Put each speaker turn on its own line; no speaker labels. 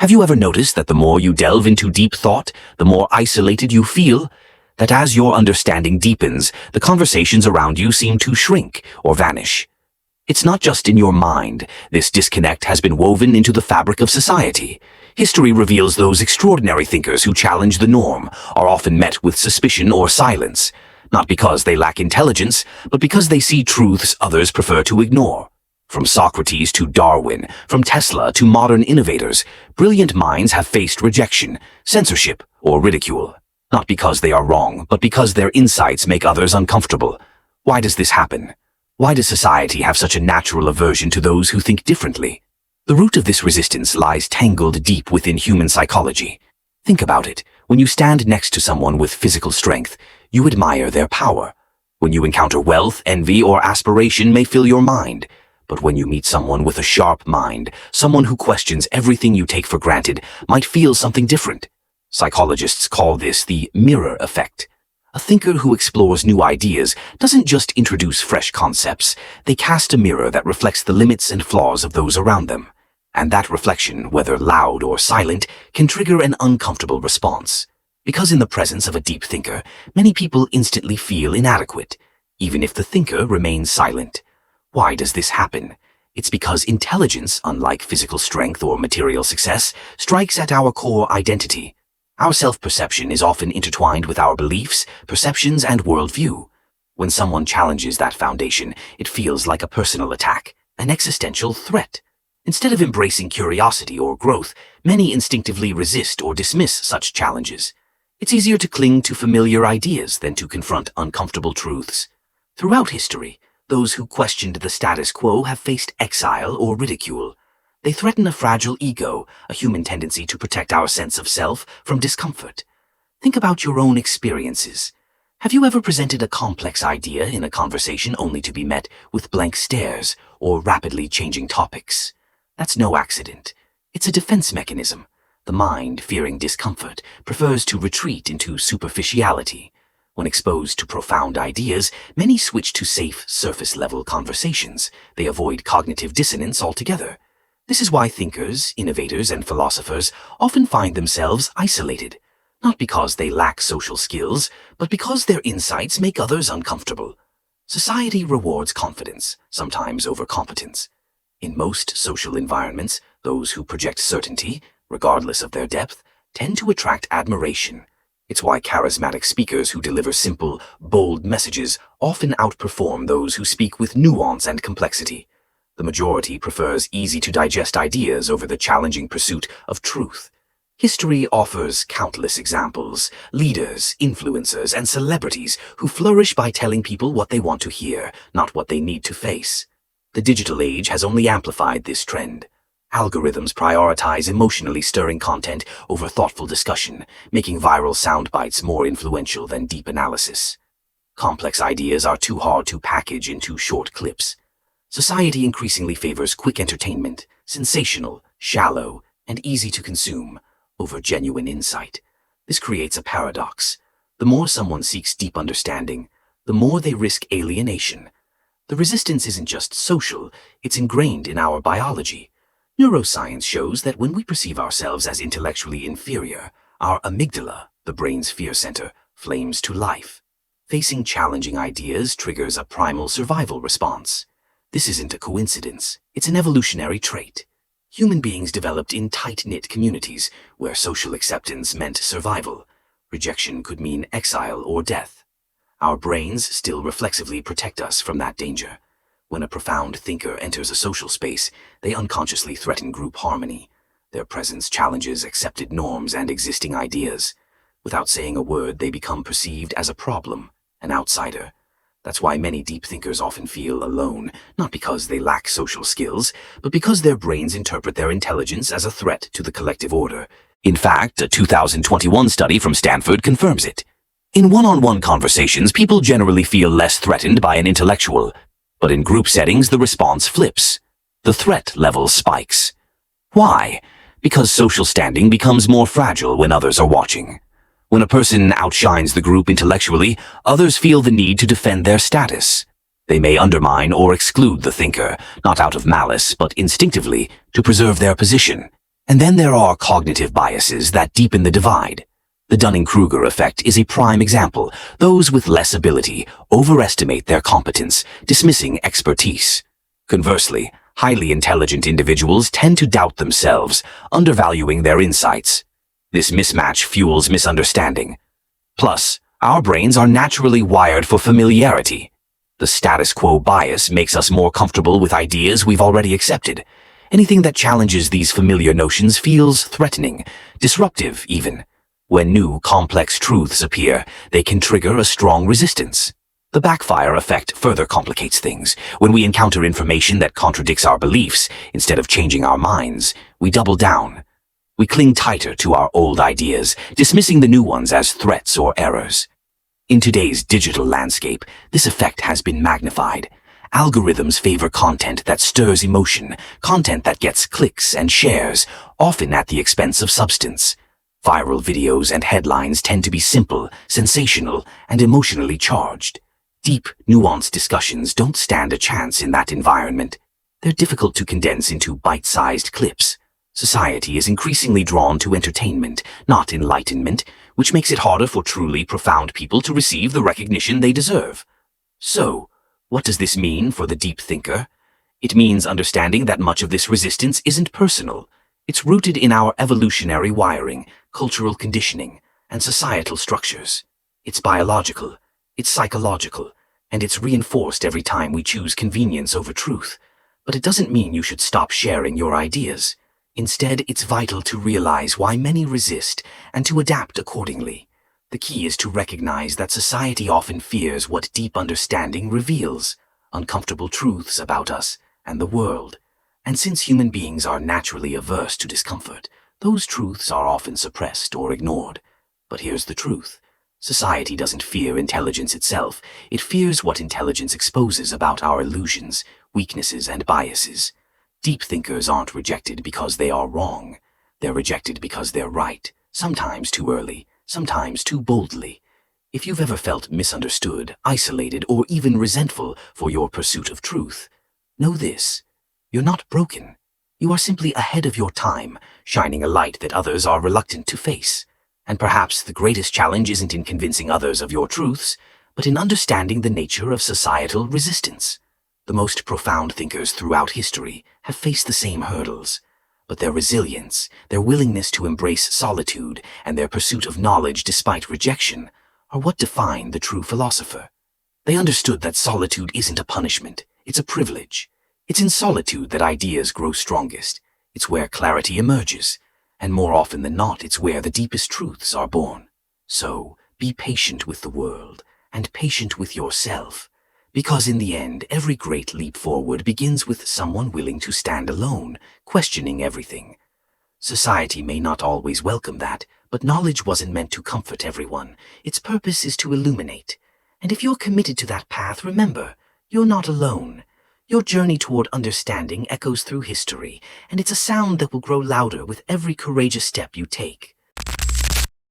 Have you ever noticed that the more you delve into deep thought, the more isolated you feel? That as your understanding deepens, the conversations around you seem to shrink or vanish. It's not just in your mind. This disconnect has been woven into the fabric of society. History reveals those extraordinary thinkers who challenge the norm are often met with suspicion or silence, not because they lack intelligence, but because they see truths others prefer to ignore. From Socrates to Darwin, from Tesla to modern innovators, brilliant minds have faced rejection, censorship, or ridicule. Not because they are wrong, but because their insights make others uncomfortable. Why does this happen? Why does society have such a natural aversion to those who think differently? The root of this resistance lies tangled deep within human psychology. Think about it. When you stand next to someone with physical strength, you admire their power. When you encounter wealth, envy, or aspiration may fill your mind. But when you meet someone with a sharp mind, someone who questions everything you take for granted, might feel something different. Psychologists call this the mirror effect. A thinker who explores new ideas doesn't just introduce fresh concepts, they cast a mirror that reflects the limits and flaws of those around them. And that reflection, whether loud or silent, can trigger an uncomfortable response. Because in the presence of a deep thinker, many people instantly feel inadequate, even if the thinker remains silent. Why does this happen? It's because intelligence, unlike physical strength or material success, strikes at our core identity. Our self-perception is often intertwined with our beliefs, perceptions, and worldview. When someone challenges that foundation, it feels like a personal attack, an existential threat. Instead of embracing curiosity or growth, many instinctively resist or dismiss such challenges. It's easier to cling to familiar ideas than to confront uncomfortable truths. Throughout history, those who questioned the status quo have faced exile or ridicule. They threaten a fragile ego, a human tendency to protect our sense of self from discomfort. Think about your own experiences. Have you ever presented a complex idea in a conversation only to be met with blank stares or rapidly changing topics? That's no accident. It's a defense mechanism. The mind, fearing discomfort, prefers to retreat into superficiality. When exposed to profound ideas, many switch to safe, surface-level conversations. They avoid cognitive dissonance altogether. This is why thinkers, innovators, and philosophers often find themselves isolated, not because they lack social skills, but because their insights make others uncomfortable. Society rewards confidence, sometimes over competence. In most social environments, those who project certainty, regardless of their depth, tend to attract admiration. It's why charismatic speakers who deliver simple, bold messages often outperform those who speak with nuance and complexity. The majority prefers easy-to-digest ideas over the challenging pursuit of truth. History offers countless examples, leaders, influencers, and celebrities who flourish by telling people what they want to hear, not what they need to face. The digital age has only amplified this trend. Algorithms prioritize emotionally stirring content over thoughtful discussion, making viral sound bites more influential than deep analysis. Complex ideas are too hard to package into short clips. Society increasingly favors quick entertainment, sensational, shallow, and easy to consume, over genuine insight. This creates a paradox. The more someone seeks deep understanding, the more they risk alienation. The resistance isn't just social, it's ingrained in our biology. Neuroscience shows that when we perceive ourselves as intellectually inferior, our amygdala, the brain's fear center, flames to life. Facing challenging ideas triggers a primal survival response. This isn't a coincidence, it's an evolutionary trait. Human beings developed in tight-knit communities where social acceptance meant survival. Rejection could mean exile or death. Our brains still reflexively protect us from that danger. When a profound thinker enters a social space, they unconsciously threaten group harmony. Their presence challenges accepted norms and existing ideas. Without saying a word, they become perceived as a problem, an outsider. That's why many deep thinkers often feel alone, not because they lack social skills, but because their brains interpret their intelligence as a threat to the collective order. In fact, a 2021 study from Stanford confirms it. In one-on-one conversations, people generally feel less threatened by an intellectual. But in group settings, the response flips. The threat level spikes. Why? Because social standing becomes more fragile when others are watching. When a person outshines the group intellectually, others feel the need to defend their status. They may undermine or exclude the thinker, not out of malice, but instinctively, to preserve their position. And then there are cognitive biases that deepen the divide. The Dunning-Kruger effect is a prime example. Those with less ability overestimate their competence, dismissing expertise. Conversely, highly intelligent individuals tend to doubt themselves, undervaluing their insights. This mismatch fuels misunderstanding. Plus, our brains are naturally wired for familiarity. The status quo bias makes us more comfortable with ideas we've already accepted. Anything that challenges these familiar notions feels threatening, disruptive even. When new, complex truths appear, they can trigger a strong resistance. The backfire effect further complicates things. When we encounter information that contradicts our beliefs, instead of changing our minds, we double down. We cling tighter to our old ideas, dismissing the new ones as threats or errors. In today's digital landscape, this effect has been magnified. Algorithms favor content that stirs emotion, content that gets clicks and shares, often at the expense of substance. Viral videos and headlines tend to be simple, sensational, and emotionally charged. Deep, nuanced discussions don't stand a chance in that environment. They're difficult to condense into bite-sized clips. Society is increasingly drawn to entertainment, not enlightenment, which makes it harder for truly profound people to receive the recognition they deserve. So, what does this mean for the deep thinker? It means understanding that much of this resistance isn't personal. It's rooted in our evolutionary wiring, cultural conditioning, and societal structures. It's biological, it's psychological, and it's reinforced every time we choose convenience over truth. But it doesn't mean you should stop sharing your ideas. Instead, it's vital to realize why many resist and to adapt accordingly. The key is to recognize that society often fears what deep understanding reveals, uncomfortable truths about us and the world. And since human beings are naturally averse to discomfort, those truths are often suppressed or ignored. But here's the truth. Society doesn't fear intelligence itself. It fears what intelligence exposes about our illusions, weaknesses, and biases. Deep thinkers aren't rejected because they are wrong. They're rejected because they're right, sometimes too early, sometimes too boldly. If you've ever felt misunderstood, isolated, or even resentful for your pursuit of truth, know this. You're not broken. You are simply ahead of your time, shining a light that others are reluctant to face. And perhaps the greatest challenge isn't in convincing others of your truths, but in understanding the nature of societal resistance. The most profound thinkers throughout history have faced the same hurdles, but their resilience, their willingness to embrace solitude, and their pursuit of knowledge despite rejection are what define the true philosopher. They understood that solitude isn't a punishment, it's a privilege. It's in solitude that ideas grow strongest. It's where clarity emerges. And more often than not, it's where the deepest truths are born. So, be patient with the world, and patient with yourself. Because in the end, every great leap forward begins with someone willing to stand alone, questioning everything. Society may not always welcome that, but knowledge wasn't meant to comfort everyone. Its purpose is to illuminate. And if you're committed to that path, remember, you're not alone. Your journey toward understanding echoes through history, and it's a sound that will grow louder with every courageous step you take.